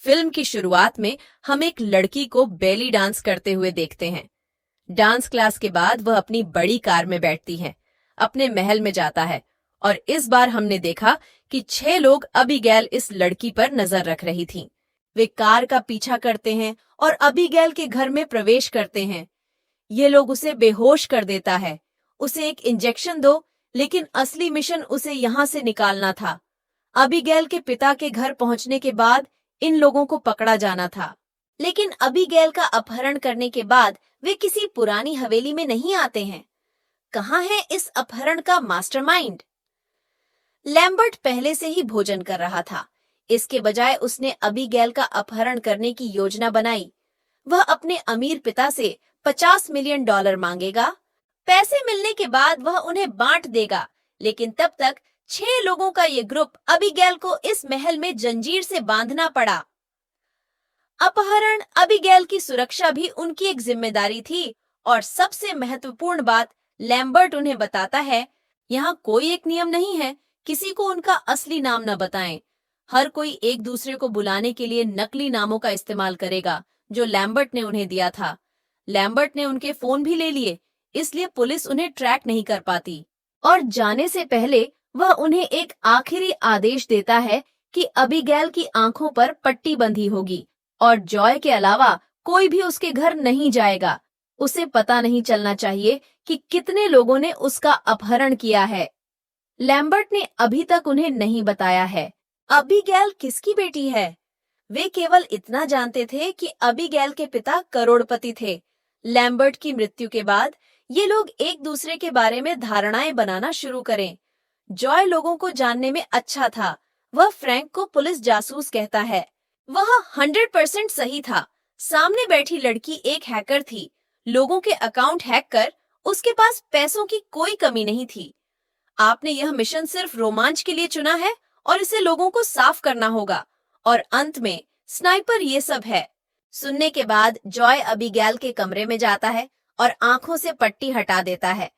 Film की शुरुआत में हम एक लड़की को बेली डांस करते हुए देखते हैं। डांस क्लास के बाद वह अपनी बड़ी कार में बैठती है, अपने महल में जाता है और इस बार हमने देखा कि 6 लोग अबीगैल इस लड़की पर नजर रख रही थीं। वे कार का पीछा करते हैं और अबीगैल के घर में प्रवेश करते हैं। ये लोग उसे बेहोश कर देता है। उसे एक इंजेक्शन दो, लेकिन असली मिशन उसे यहाँ से निकालना था। अबीगैल के पिता के घर पहुंचने के बाद इन लोगों को पकड़ा जाना था। लेकिन अबीगैल का अपहरण करने के बाद वे किसी पुरानी हवेली में नहीं आते हैं। कहाँ है इस अपहरण का मास्टरमाइंड? लैम्बर्ट पहले से ही भोजन कर रहा था। इसके बजाय उसने अबीगैल का अपहरण करने की योजना बनाई। वह अपने अमीर पिता से $50 मिलियन मांगेगा। पैसे मिलने के बाद वह उन्हें बांट देगा, लेकिन तब तक 6 लोगों का ये ग्रुप अबीगैल को इस महल में जंजीर से बांधना पड़ा। अपहरण, अबीगैल की सुरक्षा भी उनकी एक जिम्मेदारी थी और सबसे महत्वपूर्ण बात, लैम्बर्ट उन्हें बताता है, यहाँ कोई एक नियम नहीं है, किसी को उनका असली नाम न बताएं। हर कोई एक दूसरे को बुलाने के लिए नकली नामों का इस्तेमाल करेगा जो लैम्बर्ट ने उन्हें दिया था। लैम्बर्ट ने उनके फोन भी ले लिए, इसलिए पुलिस उन्हें ट्रैक नहीं कर पाती। और जाने से पहले वह उन्हें एक आखिरी आदेश देता है कि अबीगैल की आंखों पर पट्टी बंधी होगी और जॉय के अलावा कोई भी उसके घर नहीं जाएगा। उसे पता नहीं चलना चाहिए कि कितने लोगों ने उसका अपहरण किया है। लैम्बर्ट ने अभी तक उन्हें नहीं बताया है अबीगैल किसकी बेटी है। वे केवल इतना जानते थे कि अबीगैल के पिता करोड़पति थे। लैम्बर्ट की मृत्यु के बाद ये लोग एक दूसरे के बारे में धारणाएं बनाना शुरू करें। जॉय लोगों को जानने में अच्छा था। वह फ्रैंक को पुलिस जासूस कहता है। वह 100% सही था। सामने बैठी लड़की एक हैकर थी। लोगों के अकाउंट हैक कर उसके पास पैसों की कोई कमी नहीं थी। आपने यह मिशन सिर्फ रोमांच के लिए चुना है और इसे लोगों को साफ करना होगा। और अंत में स्नाइपर ये सब है। सुनने के बाद जॉय अबीगैल के कमरे में जाता है और आंखों से पट्टी हटा देता है।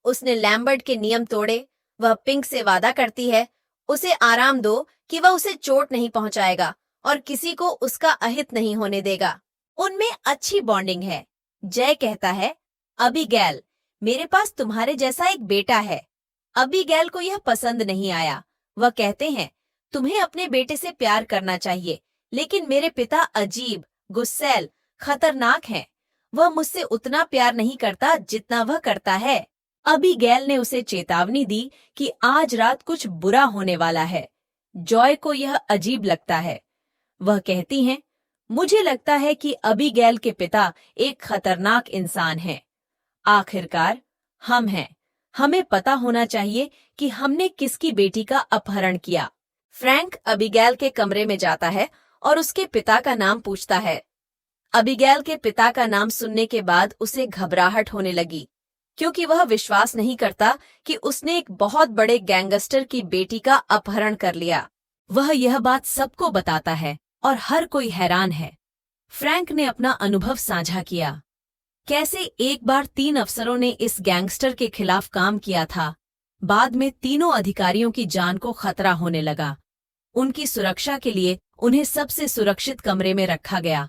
उसने लैम्बर्ट के नियम तोड़े। वह पिंक से वादा करती है, उसे आराम दो कि वह उसे चोट नहीं पहुंचाएगा और किसी को उसका अहित नहीं होने देगा। उनमें अच्छी बॉन्डिंग है। जय कहता है, अबीगैल, मेरे पास तुम्हारे जैसा एक बेटा है। अबीगैल को यह पसंद नहीं आया। वह कहते हैं, तुम्हें अपने बेटे से प्यार करना चाहिए, लेकिन मेरे पिता अजीब, गुस्सैल, खतरनाक हैं। वह मुझसे उतना प्यार नहीं करता जितना वह करता है। अबीगैल ने उसे चेतावनी दी कि आज रात कुछ बुरा होने वाला है। जॉय को यह अजीब लगता है। वह कहती हैं, मुझे लगता है कि अबीगैल के पिता एक खतरनाक इंसान हैं। आखिरकार हम हैं। हमें पता होना चाहिए कि हमने किसकी बेटी का अपहरण किया। फ्रैंक अबीगैल के कमरे में जाता है और उसके पिता का नाम पूछता है। अबीगैल के पिता का नाम सुनने के बाद उसे घबराहट होने लगी, क्योंकि वह विश्वास नहीं करता कि उसने एक बहुत बड़े गैंगस्टर की बेटी का अपहरण कर लिया। वह यह बात सबको बताता है और हर कोई हैरान है। फ्रैंक ने अपना अनुभव साझा किया, कैसे एक बार 3 अफसरों ने इस गैंगस्टर के खिलाफ काम किया था। बाद में तीनों अधिकारियों की जान को खतरा होने लगा। उनकी सुरक्षा के लिए उन्हें सबसे सुरक्षित कमरे में रखा गया।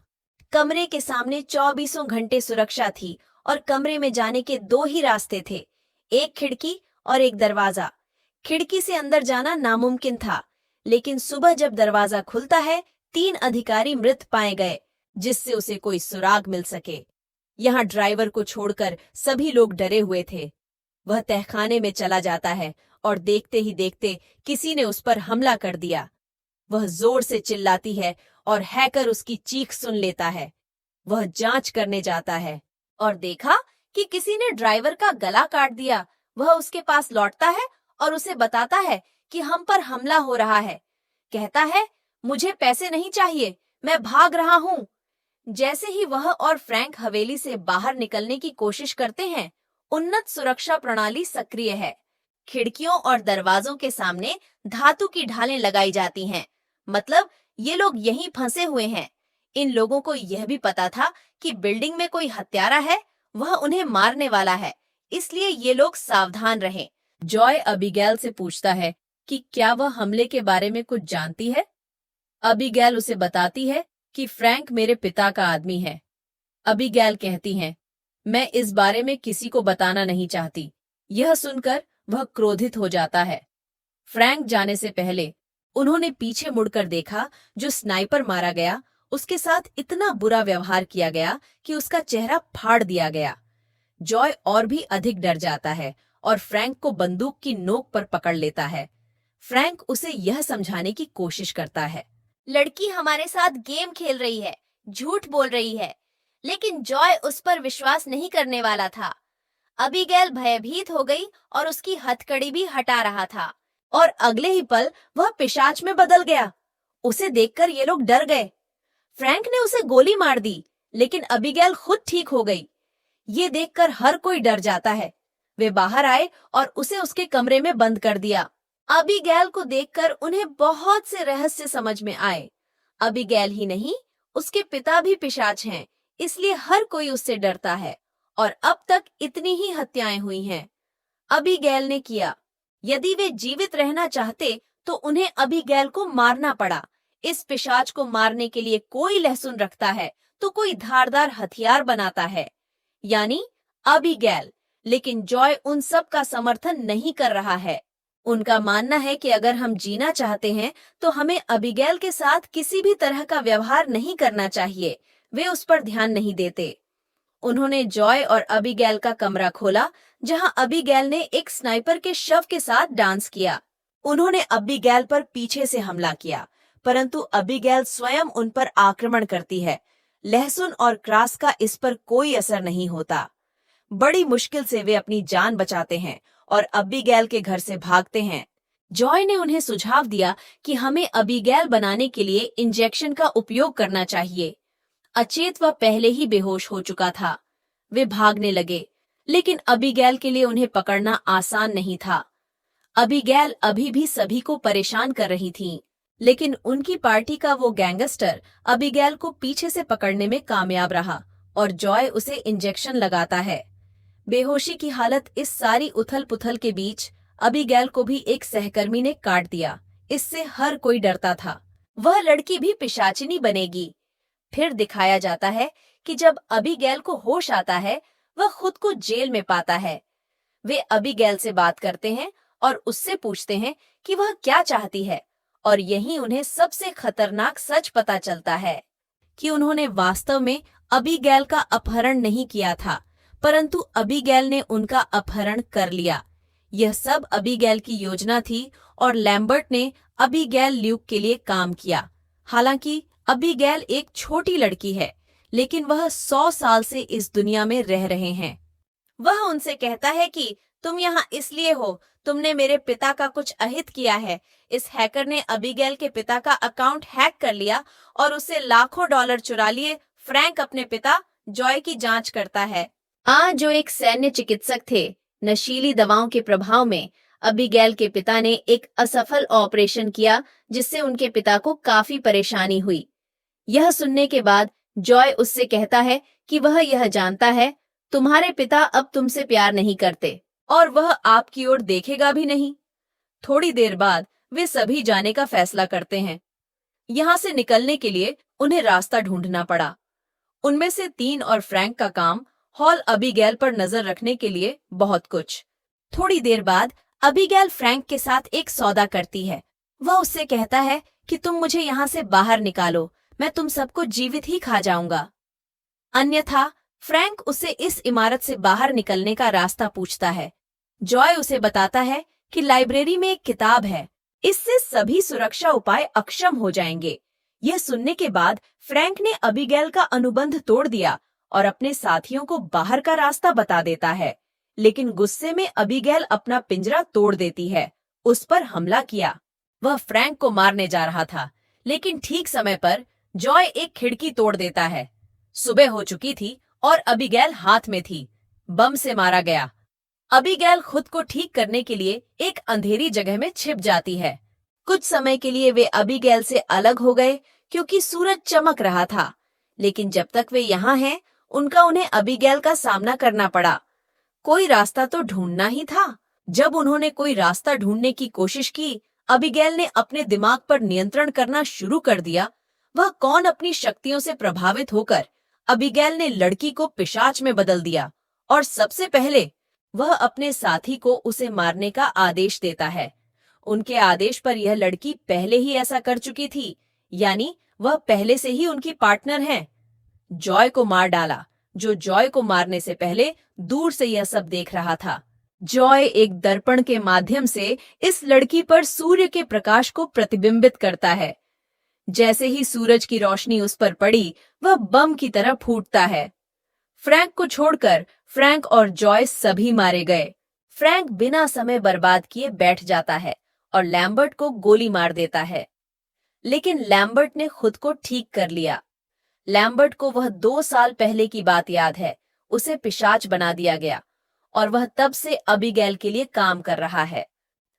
कमरे के सामने 24 घंटे सुरक्षा थी और कमरे में जाने के 2 ही रास्ते थे, एक खिड़की और एक दरवाजा। खिड़की से अंदर जाना नामुमकिन था, लेकिन सुबह जब दरवाजा खुलता है, 3 अधिकारी मृत पाए गए, जिससे उसे कोई सुराग मिल सके। यहाँ ड्राइवर को छोड़कर सभी लोग डरे हुए थे। वह तहखाने में चला जाता है और देखते ही देखते किसी ने उस पर हमला कर दिया। वह जोर से चिल्लाती है और हैकर उसकी चीख सुन लेता है। वह जांच करने जाता है और देखा कि किसी ने ड्राइवर का गला काट दिया। वह उसके पास लौटता है और उसे बताता है कि हम पर हमला हो रहा है। कहता है, मुझे पैसे नहीं चाहिए, मैं भाग रहा हूँ। जैसे ही वह और फ्रैंक हवेली से बाहर निकलने की कोशिश करते हैं, उन्नत सुरक्षा प्रणाली सक्रिय है। खिड़कियों और दरवाजों के सामने धातु की ढालें लगाई जाती हैं। मतलब ये लोग यहीं फंसे हुए हैं। इन लोगों को यह भी पता था कि बिल्डिंग में कोई हत्यारा है, वह उन्हें मारने वाला है, इसलिए ये लोग सावधान रहें। जॉय अबीगैल से पूछता है कि क्या वह हमले के बारे में कुछ जानती है। अबीगैल उसे बताती है कि फ्रैंक मेरे पिता का आदमी है। अबीगैल कहती हैं, मैं इस बारे में किसी को बताना नहीं चाहती। यह सुनकर वह क्रोधित हो जाता है। फ्रैंक जाने से पहले उन्होंने पीछे मुड़कर देखा, जो स्नाइपर मारा गया उसके साथ इतना बुरा व्यवहार किया गया कि उसका चेहरा फाड़ दिया गया। जॉय और भी अधिक डर जाता है और फ्रैंक को बंदूक की नोक पर पकड़ लेता है। फ्रैंक उसे यह समझाने की कोशिश करता है, लड़की हमारे साथ गेम खेल रही है, झूठ बोल रही है। लेकिन जॉय उस पर विश्वास नहीं करने वाला था। अबीगैल भयभीत हो गई और उसकी हथकड़ी भी हटा रहा था। और अगले ही पल वह पिशाच में बदल गया। उसे देखकर ये लोग डर गए। फ्रैंक ने उसे गोली मार दी, लेकिन अबीगैल खुद ठीक हो गई। ये देखकर हर कोई डर जाता है। वे बाहर आए और उसे उसके कमरे में बंद कर दिया। अबीगैल को देखकर उन्हें बहुत से रहस्य समझ में आए। अबीगैल ही नहीं, उसके पिता भी पिशाच हैं, इसलिए हर कोई उससे डरता है। और अब तक इतनी ही हत्याएं हुई हैं। अबीगैल ने किया। यदि वे जीवित रहना चाहते तो उन्हें अबीगैल को मारना पड़ा। इस पिशाच को मारने के लिए कोई लहसुन रखता है तो कोई धारदार हथियार बनाता है, यानी अबीगैल। लेकिन जॉय उन सब का समर्थन नहीं कर रहा है। उनका मानना है कि अगर हम जीना चाहते हैं तो हमें अबीगैल के साथ किसी भी तरह का व्यवहार नहीं करना चाहिए। वे उस पर ध्यान नहीं देते। उन्होंने जॉय और अबीगैल का कमरा खोला, जहां अबीगैल ने एक स्नाइपर के शव के साथ डांस किया। उन्होंने अबीगैल पर पीछे से हमला किया, परंतु अबीगैल स्वयं उन पर आक्रमण करती है। लहसुन और क्रास का इस पर कोई असर नहीं होता। बड़ी मुश्किल से वे अपनी जान बचाते हैं और अबीगैल के घर से भागते हैं। जॉय ने उन्हें सुझाव दिया कि हमें अबीगैल बनाने के लिए इंजेक्शन का उपयोग करना चाहिए। अचेत वह पहले ही बेहोश हो चुका था। वे भागने लगे, लेकिन अबीगैल के लिए उन्हें पकड़ना आसान नहीं था। अबीगैल अभी भी सभी को परेशान कर रही थीं, लेकिन उनकी पार्टी का वो गैंगस्टर अबीगैल को पीछे से पकड़ने में कामयाब रहा और जॉय उसे इंजेक्शन लगाता है। बेहोशी की हालत इस सारी उथल पुथल के बीच अबीगैल को भी एक सहकर्मी ने काट दिया। इससे हर कोई डरता था, वह लड़की भी पिशाचिनी बनेगी। फिर दिखाया जाता है कि जब अबीगैल को होश आता है, वह खुद को जेल में पाता है। वे अबीगैल से बात करते हैं और उससे पूछते हैं कि वह क्या चाहती है, और यहीं उन्हें सबसे खतरनाक सच पता चलता है कि उन्होंने वास्तव में अबीगैल का अपहरण नहीं किया था, परंतु अबीगैल ने उनका अपहरण कर लिया। यह सब अबीगैल की योजना थी और लैम्बर्ट ने अबीगैल ल्यूक के लिए काम किया। हालांकि अबीगैल एक छोटी लड़की है, लेकिन वह 100 साल से इस दुनिया में रह रहे हैं। वह उनसे कहता है कि तुम यहाँ इसलिए हो, तुमने मेरे पिता का कुछ अहित किया है। इस हैकर ने अबीगैल के पिता का अकाउंट हैक कर लिया और उससे लाखों डॉलर चुरा लिए। फ्रैंक अपने पिता जॉय की जांच करता है। आज जो एक सैन्य चिकित्सक थे, नशीली दवाओं के प्रभाव में अबीगैल के पिता ने एक असफल ऑपरेशन किया, जिससे उनके पिता को काफी परेशानी हुई। यह सुनने के बाद जॉय उससे कहता है कि वह यह जानता है तुम्हारे पिता अब तुमसे प्यार नहीं करते और वह आपकी ओर देखेगा भी नहीं। थोड़ी देर बाद वे सभी जाने का फैसला करते हैं। यहाँ से निकलने के लिए उन्हें रास्ता ढूंढना पड़ा। उनमें से 3 और फ्रैंक का काम हॉल अबीगैल पर नजर रखने के लिए बहुत कुछ। थोड़ी देर बाद अबीगैल फ्रैंक के साथ एक सौदा करती है। वह उससे कहता है कि तुम मुझे यहाँ से बाहर निकालो, मैं तुम सबको जीवित ही खा जाऊंगा। अन्यथा फ्रैंक उसे इस इमारत से बाहर निकलने का रास्ता पूछता है। जॉय उसे बताता है कि लाइब्रेरी में एक किताब है, इससे सभी सुरक्षा उपाय अक्षम हो जाएंगे। यह सुनने के बाद फ्रैंक ने अबीगैल का अनुबंध तोड़ दिया और अपने साथियों को बाहर का रास्ता बता देता है, लेकिन गुस्से में अबीगैल अपना पिंजरा तोड़ देती है। उस पर हमला किया। वह फ्रैंक को मारने जा रहा था, लेकिन ठीक समय पर जॉय एक खिड़की तोड़ देता है। सुबह हो चुकी थी और अबीगैल हाथ में थी। बम से मारा गया। अबीगैल खुद को ठीक करने के लिए एक अंधेरी जगह में छिप जाती है। कुछ समय के लिए वे अबीगैल से अलग हो गए क्योंकि सूरज चमक रहा था, लेकिन जब तक वे यहाँ हैं, उन्हें अबीगैल का सामना करना पड़ा। कोई रास्ता तो ढूंढना ही था। जब उन्होंने कोई रास्ता ढूंढने की कोशिश की, अबीगैल ने अपने दिमाग पर नियंत्रण करना शुरू कर दिया। वह कौन अपनी शक्तियों से प्रभावित होकर अबीगैल ने लड़की को पिशाच में बदल दिया और सबसे पहले वह अपने साथी को उसे मारने का आदेश देता है। उनके आदेश पर यह लड़की पहले ही ऐसा कर चुकी थी, यानी वह पहले से ही उनकी पार्टनर है। जॉय को मार डाला, जो जॉय को मारने से पहले दूर से यह सब देख रहा था। जॉय एक दर्पण के माध्यम से इस लड़की पर सूर्य के प्रकाश को प्रतिबिंबित करता है। जैसे ही सूरज की रोशनी उस पर पड़ी, वह बम की तरह फूटता है। फ्रैंक को छोड़कर फ्रैंक और जॉय सभी मारे गए। फ्रैंक बिना समय बर्बाद किए बैठ जाता है और लैम्बर्ट को गोली मार देता है, लेकिन लैम्बर्ट ने खुद को ठीक कर लिया। लैम्बर्ट को वह 2 साल पहले की बात याद है। उसे पिशाच बना दिया गया और वह तब से अबीगैल के लिए काम कर रहा है।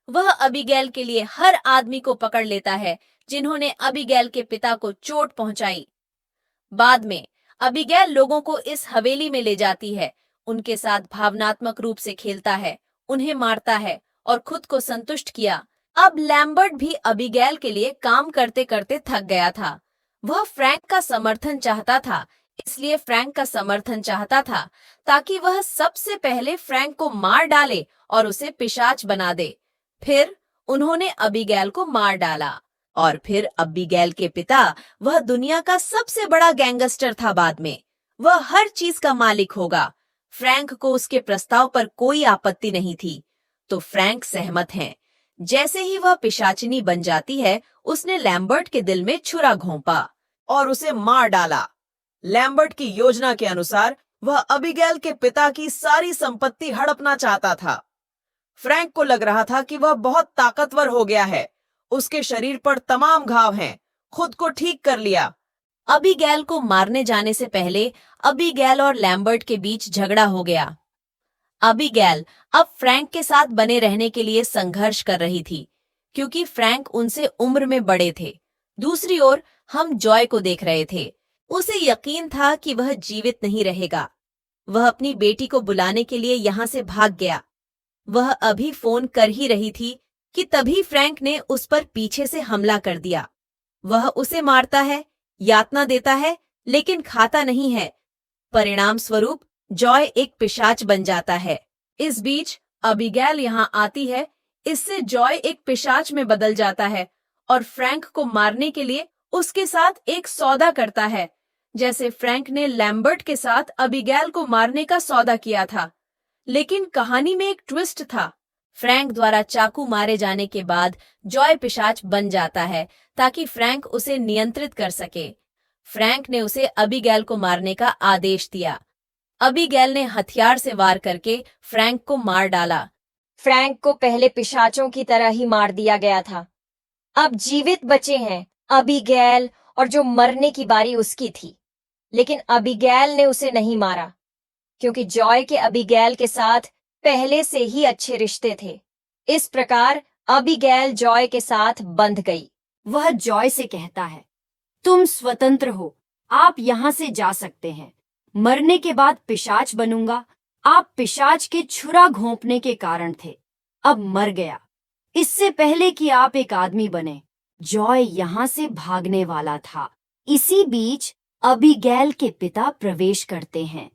वह अबीगैल के लिए हर आदमी को पकड़ लेता है जिन्होंने अबीगैल के पिता को चोट पहुंचाई। बाद में अबीगैल लोगों को इस हवेली में ले जाती है, उनके साथ भावनात्मक रूप से खेलता है, उन्हें मारता है और खुद को संतुष्ट किया। अब लैम्बर्ट भी अबीगैल के लिए काम करते करते थक गया था। वह फ्रैंक का समर्थन चाहता था, इसलिए फ्रैंक का समर्थन चाहता था ताकि वह सबसे पहले फ्रैंक को मार डाले और उसे पिशाच बना दे। फिर उन्होंने अबीगैल को मार डाला और फिर अबीगैल के पिता, वह दुनिया का सबसे बड़ा गैंगस्टर था। बाद में वह हर चीज का मालिक होगा। फ्रैंक को उसके प्रस्ताव पर कोई आपत्ति नहीं थी, तो फ्रैंक सहमत है। जैसे ही वह पिशाचिनी बन जाती है, उसने लैम्बर्ट के दिल में छुरा घोंपा और उसे मार डाला। लैम्बर्ट की योजना के अनुसार वह अबीगैल के पिता की सारी संपत्ति हड़पना चाहता था। फ्रैंक को लग रहा था कि वह बहुत ताकतवर हो गया है, उसके शरीर पर तमाम घाव हैं, खुद को ठीक कर लिया। अबीगैल को मारने जाने से पहले अबीगैल और लैम्बर्ट के बीच झगड़ा हो गया। अबीगैल अब फ्रैंक के साथ बने रहने के लिए संघर्ष कर रही थी, क्योंकि फ्रैंक उनसे उम्र में बड़े थे। दूसरी ओर हम जॉय को देख रहे थे। उसे यकीन था कि वह जीवित नहीं रहेगा। वह अपनी बेटी को बुलाने के लिए यहां से भाग गया। वह अभी फोन कर ही रही थी कि तभी फ्रैंक ने उस पर पीछे से हमला कर दिया। वह उसे मारता है, यातना देता है, लेकिन खाता नहीं है। परिणाम स्वरूप जॉय एक पिशाच बन जाता है। इस बीच अबीगैल यहां आती है। इससे जॉय एक पिशाच में बदल जाता है और फ्रैंक को मारने के लिए उसके साथ एक सौदा करता है, जैसे फ्रैंक ने लैम्बर्ट के साथ अबीगैल को मारने का सौदा किया था। लेकिन कहानी में एक ट्विस्ट था। फ्रैंक द्वारा चाकू मारे जाने के बाद जॉय पिशाच बन जाता है ताकि फ्रैंक उसे नियंत्रित कर सके। फ्रैंक ने उसे अबीगैल को मारने का आदेश दिया। अबीगैल ने हथियार से वार करके फ्रैंक को मार डाला। फ्रैंक को पहले पिशाचों की तरह ही मार दिया गया था। अब जीवित बचे हैं अबीगैल, और जो मरने की बारी उसकी थी। लेकिन अबीगैल ने उसे नहीं मारा, क्योंकि जॉय के अबीगैल के साथ पहले से ही अच्छे रिश्ते थे। इस प्रकार अबीगैल जॉय के साथ बंध गई। वह जॉय से कहता है, तुम स्वतंत्र हो, आप यहाँ से जा सकते हैं। मरने के बाद पिशाच बनूंगा। आप पिशाच के छुरा घोंपने के कारण थे, अब मर गया। इससे पहले कि आप एक आदमी बने, जॉय यहाँ से भागने वाला था। इसी बीच अबीगैल के पिता प्रवेश करते हैं।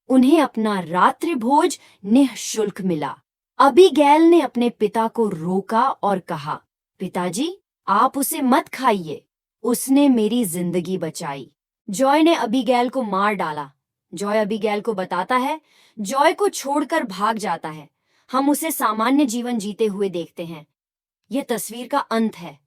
उन्हें अपना रात्रि भोज निःशुल्क मिला। अबीगैल ने अपने पिता को रोका और कहा, पिताजी, आप उसे मत खाइए, उसने मेरी जिंदगी बचाई। जॉय ने अबीगैल को मार डाला। जॉय अबीगैल को बताता है, जॉय को छोड़कर भाग जाता है। हम उसे सामान्य जीवन जीते हुए देखते हैं। यह तस्वीर का अंत है।